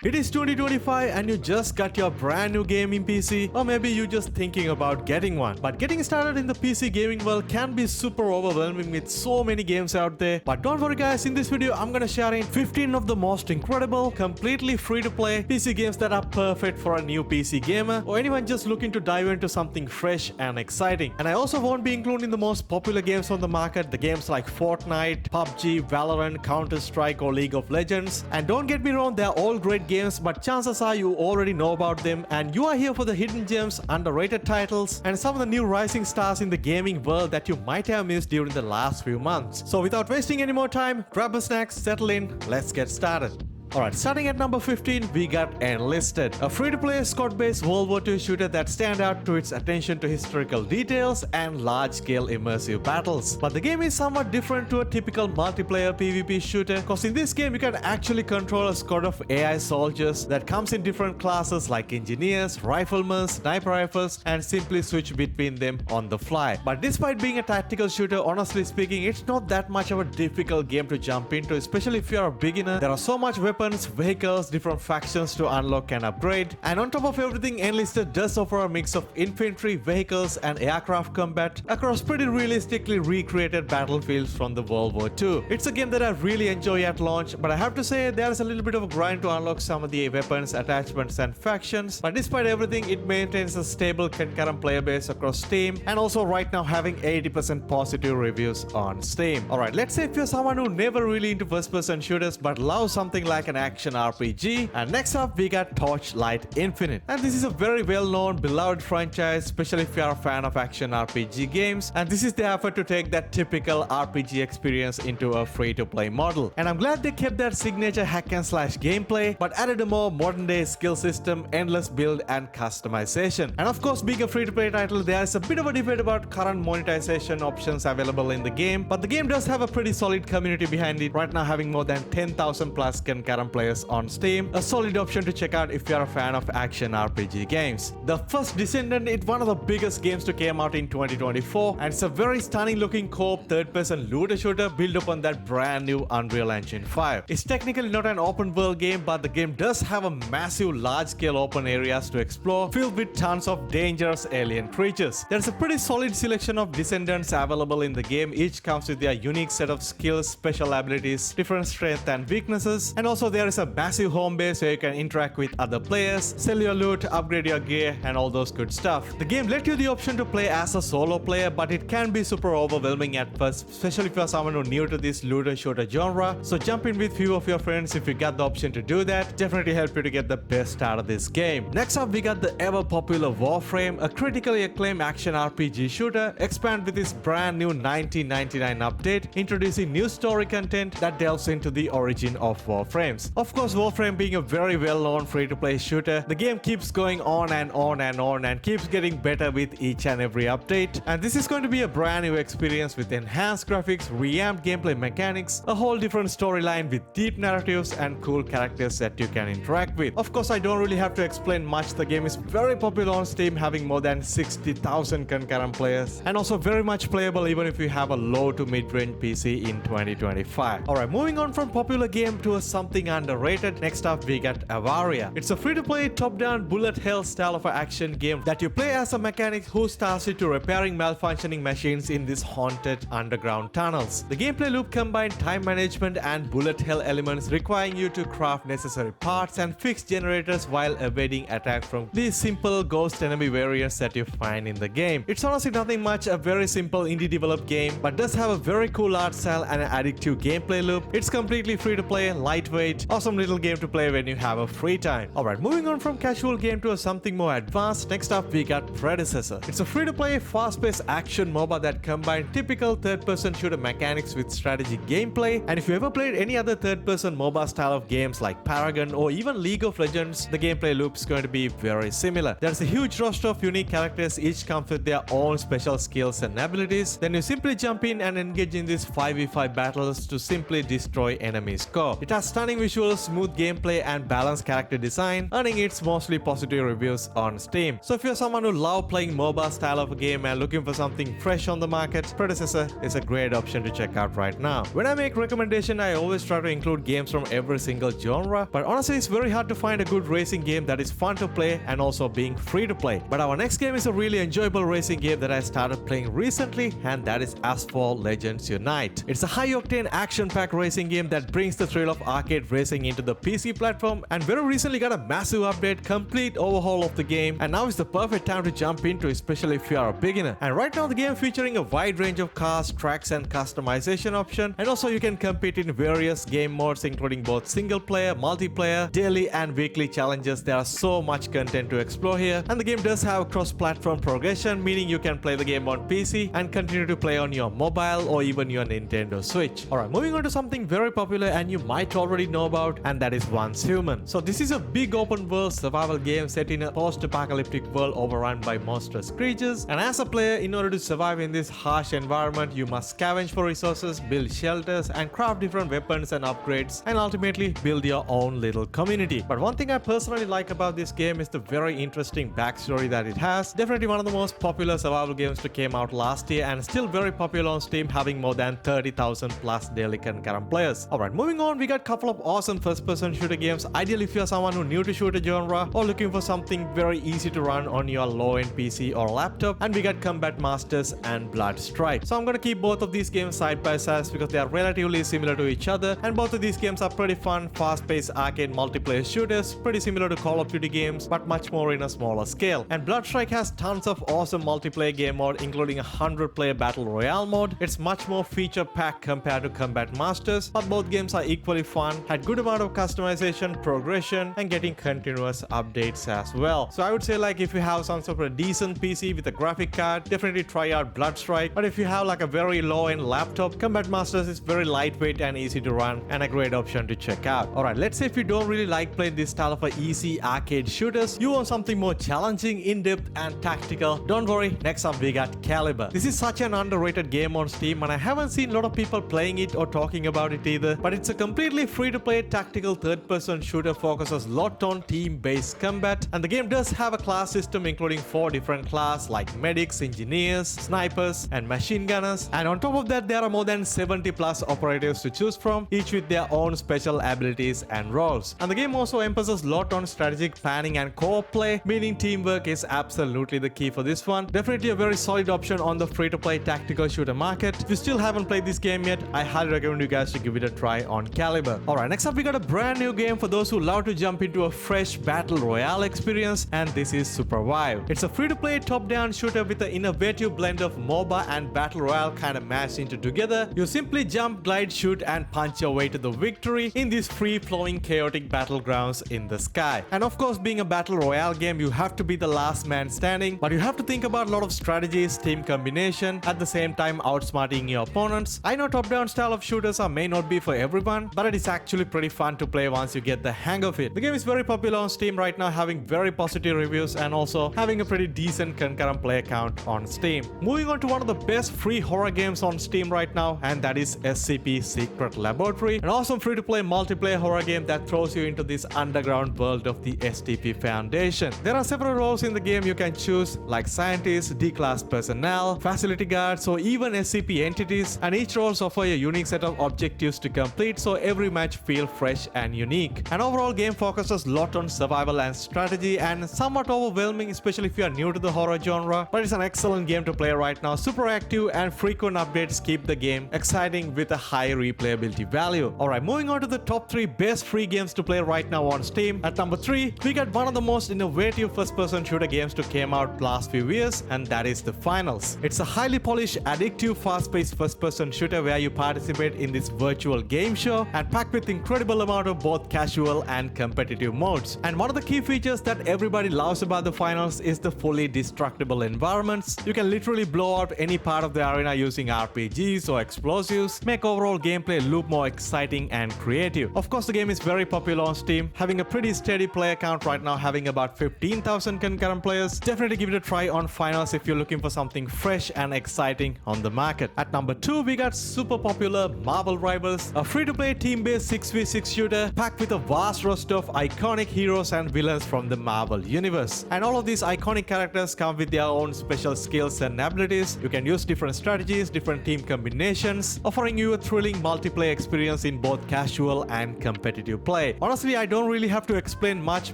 It is 2025 and you just got your brand new gaming PC, or maybe you're just thinking about getting one. But getting started in the PC gaming world can be super overwhelming with so many games out there. But don't worry guys, in this video I'm gonna share in 15 of the most incredible, completely free to play PC games that are perfect for a new PC gamer or anyone just looking to dive into something fresh and exciting. And I also won't be including the most popular games on the market, the games like Fortnite, PUBG, Valorant, Counter-Strike or League of Legends. And don't get me wrong, they're all great games, but chances are you already know about them and you are here for the hidden gems, underrated titles and some of the new rising stars in the gaming world that you might have missed during the last few months. So without wasting any more time, grab a snack, settle in, let's get started. Alright, starting at number 15, we got Enlisted, a free-to-play squad-based World War II shooter that stands out to its attention to historical details and large-scale immersive battles. But the game is somewhat different to a typical multiplayer PvP shooter, cause in this game you can actually control a squad of AI soldiers that comes in different classes like engineers, riflemen, sniper rifles, and simply switch between them on the fly. But despite being a tactical shooter, honestly speaking, it's not that much of a difficult game to jump into, especially if you're a beginner. There are so much weapons, vehicles, different factions to unlock and upgrade, and on top of everything, Enlisted does offer a mix of infantry, vehicles and aircraft combat across pretty realistically recreated battlefields from the World War II. It's a game that I really enjoy at launch, but I have to say there is a little bit of a grind to unlock some of the weapons, attachments and factions, but despite everything it maintains a stable concurrent player base across Steam and also right now having 80% positive reviews on Steam. Alright, let's say if you're someone who never really into first person shooters but loves something like an action RPG. And next up we got Torchlight Infinite, and this is a very well known beloved franchise, especially if you are a fan of action RPG games, and this is the effort to take that typical RPG experience into a free to play model. And I'm glad they kept that signature hack and slash gameplay but added a more modern day skill system, endless build and customization. And of course, being a free to play title, there is a bit of a debate about current monetization options available in the game, but the game does have a pretty solid community behind it, right now having more than 10,000 plus concurrent players on Steam, a solid option to check out if you are a fan of action RPG games. The First Descendant is one of the biggest games to come out in 2024, and it's a very stunning looking co-op third-person looter shooter built upon that brand new Unreal Engine 5. It's technically not an open world game, but the game does have a massive large-scale open areas to explore, filled with tons of dangerous alien creatures. There's a pretty solid selection of Descendants available in the game. Each comes with their unique set of skills, special abilities, different strengths and weaknesses, and also there is a massive home base where you can interact with other players, sell your loot, upgrade your gear and all those good stuff. The game let you the option to play as a solo player, but it can be super overwhelming at first, especially if you're someone who's new to this looter shooter genre. So jump in with few of your friends if you got the option to do that. Definitely help you to get the best out of this game. Next up we got the ever popular Warframe, a critically acclaimed action RPG shooter, expand with this brand new 1999 update, introducing new story content that delves into the origin of Warframes. Of course, Warframe being a very well-known free-to-play shooter, the game keeps going on and on and on and keeps getting better with each and every update. And this is going to be a brand new experience with enhanced graphics, revamped gameplay mechanics, a whole different storyline with deep narratives and cool characters that you can interact with. Of course, I don't really have to explain much. The game is very popular on Steam, having more than 60,000 concurrent players and also very much playable even if you have a low to mid-range PC in 2025. Alright, moving on from popular game to something underrated. Next up we got Avaria. It's a free-to-play top-down bullet hell style of an action game that you play as a mechanic who starts you to repairing malfunctioning machines in these haunted underground tunnels. The gameplay loop combines time management and bullet hell elements, requiring you to craft necessary parts and fix generators while evading attack from these simple ghost enemy variants that you find in the game. It's honestly nothing much, a very simple indie developed game, but does have a very cool art style and an addictive gameplay loop. It's completely free to play, lightweight, awesome little game to play when you have a free time. Alright, moving on from casual game to something more advanced. Next up we got Predecessor. It's a free to play fast-paced action MOBA that combines typical third-person shooter mechanics with strategy gameplay, and if you ever played any other third-person MOBA style of games like Paragon or even League of Legends, the gameplay loop is going to be very similar. There's a huge roster of unique characters, each comes with their own special skills and abilities. Then you simply jump in and engage in these 5v5 battles to simply destroy enemies' core. It has stunning visuals, smooth gameplay, and balanced character design, earning its mostly positive reviews on Steam. So if you're someone who loves playing MOBA style of a game and looking for something fresh on the market, Predecessor is a great option to check out right now. When I make recommendation, I always try to include games from every single genre, but honestly it's very hard to find a good racing game that is fun to play and also being free to play. But our next game is a really enjoyable racing game that I started playing recently, and that is Asphalt Legends Unite. It's a high-octane action-packed racing game that brings the thrill of arcade racing into the PC platform, and very recently got a massive update, complete overhaul of the game, and now is the perfect time to jump into, especially if you are a beginner. And right now the game featuring a wide range of cars, tracks, and customization option, and also you can compete in various game modes including both single player, multiplayer, daily and weekly challenges. There are so much content to explore here, and the game does have cross-platform progression, meaning you can play the game on PC and continue to play on your mobile or even your Nintendo Switch. Alright, moving on to something very popular and you might already know about, and that is Once Human. So this is a big open world survival game set in a post-apocalyptic world overrun by monstrous creatures, and as a player, in order to survive in this harsh environment, you must scavenge for resources, build shelters, and craft different weapons and upgrades, and ultimately build your own little community. But one thing I personally like about this game is the very interesting backstory that it has. Definitely one of the most popular survival games that came out last year and still very popular on Steam, having more than 30,000 plus daily concurrent players. Alright, moving on, we got a couple of awesome first-person shooter games, ideally if you're someone who new to shooter genre or looking for something very easy to run on your low-end PC or laptop, and we got Combat Masters and Blood Strike. So I'm gonna keep both of these games side by side because they are relatively similar to each other, and both of these games are pretty fun, fast-paced arcade multiplayer shooters, pretty similar to Call of Duty games, but much more in a smaller scale. And Blood Strike has tons of awesome multiplayer game mode, including a 100-player battle royale mode. It's much more feature-packed compared to Combat Masters, but both games are equally fun, had good amount of customization, progression, and getting continuous updates as well. So I would say, like, if you have some sort of a decent PC with a graphic card, definitely try out Blood Strike. But if you have like a very low-end laptop, Combat Masters is very lightweight and easy to run, and a great option to check out. Alright, let's say if you don't really like playing this style of a easy arcade shooters, you want something more challenging, in-depth, and tactical, don't worry, next up we got Caliber. This is such an underrated game on Steam, and I haven't seen a lot of people playing it or talking about it either, but it's a completely free-to-play tactical third-person shooter, focuses a lot on team-based combat, and the game does have a class system including 4 different classes like medics, engineers, snipers, and machine gunners, and on top of that there are more than 70 plus operatives to choose from, each with their own special abilities and roles. And the game also emphasizes a lot on strategic planning and co-op play, meaning teamwork is absolutely the key for this one. Definitely a very solid option on the free-to-play tactical shooter market. If you still haven't played this game yet, I highly recommend you guys to give it a try on Caliber. Alright, next up we got a brand new game for those who love to jump into a fresh battle royale experience, and this is Supervive. It's a free-to-play top-down shooter with an innovative blend of MOBA and battle royale kind of mashed into together. You simply jump, glide, shoot, and punch your way to the victory in these free-flowing chaotic battlegrounds in the sky. And of course, being a battle royale game, you have to be the last man standing, but you have to think about a lot of strategies, team combination, at the same time outsmarting your opponents. I know top-down style of shooters may not be for everyone, but it is actually pretty fun to play once you get the hang of it. The game is very popular on Steam right now, having very positive reviews and also having a pretty decent concurrent player count on Steam. Moving on to one of the best free horror games on Steam right now, and that is SCP Secret Laboratory, an awesome free-to-play multiplayer horror game that throws you into this underground world of the STP Foundation. There are several roles in the game you can choose, like scientists, D-class personnel, facility guards, or even SCP entities, and each roles offer a unique set of objectives to complete, so every match feels fresh and unique. An overall game focuses a lot on survival and strategy, and somewhat overwhelming, especially if you are new to the horror genre, but it's an excellent game to play right now. Super active and frequent updates keep the game exciting with a high replayability value. Alright, moving on to the top 3 best free games to play right now on Steam. At number 3, we got one of the most innovative first-person shooter games to came out last few years, and that is The Finals. It's a highly polished, addictive, fast-paced first-person shooter where you participate in this virtual game show and packed with incredible amount of both casual and competitive modes. And one of the key features that everybody loves about The Finals is the fully destructible environments. You can literally blow out any part of the arena using RPGs or explosives, make overall gameplay loop more exciting and creative. Of course, the game is very popular on Steam, having a pretty steady player count right now, having about 15,000 concurrent players. Definitely give it a try on Finals if you're looking for something fresh and exciting on the market. At number 2, we got super popular Marvel Rivals, a free-to-play team-based 6v6 shooter packed with a vast roster of iconic heroes and villains from the Marvel universe. And all of these iconic characters come with their own special skills and abilities. You can use different strategies, different team combinations, offering you a thrilling multiplayer experience in both casual and competitive play. Honestly, I don't really have to explain much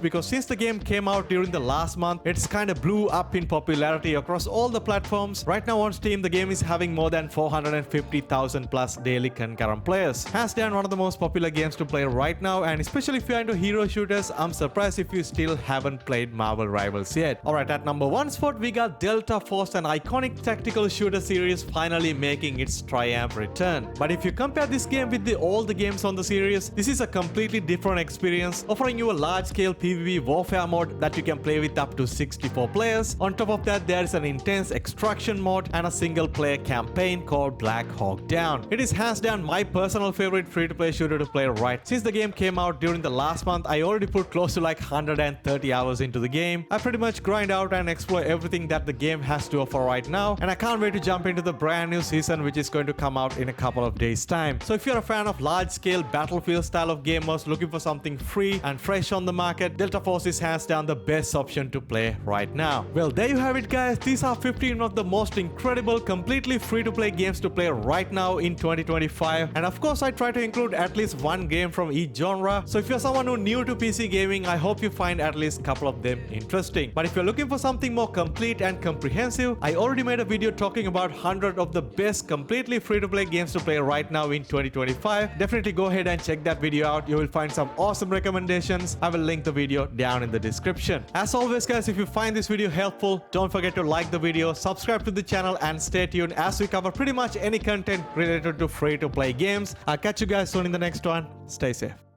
because since the game came out during the last month, it's kind of blew up in popularity across all the platforms. Right now on Steam, the game is having more than 450,000 plus daily concurrent players. Hands down one of the most popular games to play right now, and especially if you're into hero shooters, I'm surprised if you still haven't played Marvel Rivals yet. Alright, at number 1 spot, we got Delta Force, an iconic tactical shooter series finally making its triumph return. But if you compare this game with all the games on the series, this is a completely different experience, offering you a large-scale PvP warfare mode that you can play with up to 64 players. On top of that, there is an intense extraction mode and a single-player campaign called Black Hawk Down. It is hands down my personal favorite free-to-play shooter to play right. Since the game came out during the last month, I already put close to like 130 hours into the game. I pretty much grind out and explore everything that the game has to offer right now, and I can't wait to jump into the brand new season which is going to come out in a couple of days time. So if you're a fan of large-scale battlefield style of gamers looking for something free and fresh on the market, Delta Force is hands down the best option to play right now. Well, there you have it guys. These are 15 of the most incredible completely free-to-play games to play right now in 2025, and of course I try to include at least one game from each genre. So if you're someone who new to PC gaming, I hope you find at least a couple of them interesting. But if you're looking for something more complete and comprehensive, I already made a video talking about 100 of the best completely free-to-play games to play right now in 2025. Definitely go ahead and check that video out. You will find some awesome recommendations. I will link the video down in the description. As always guys, if you find this video helpful, don't forget to like the video, subscribe to the channel, and stay tuned as we cover pretty much any content related to free-to-play games. I'll catch you guys soon in the next one. Stay safe.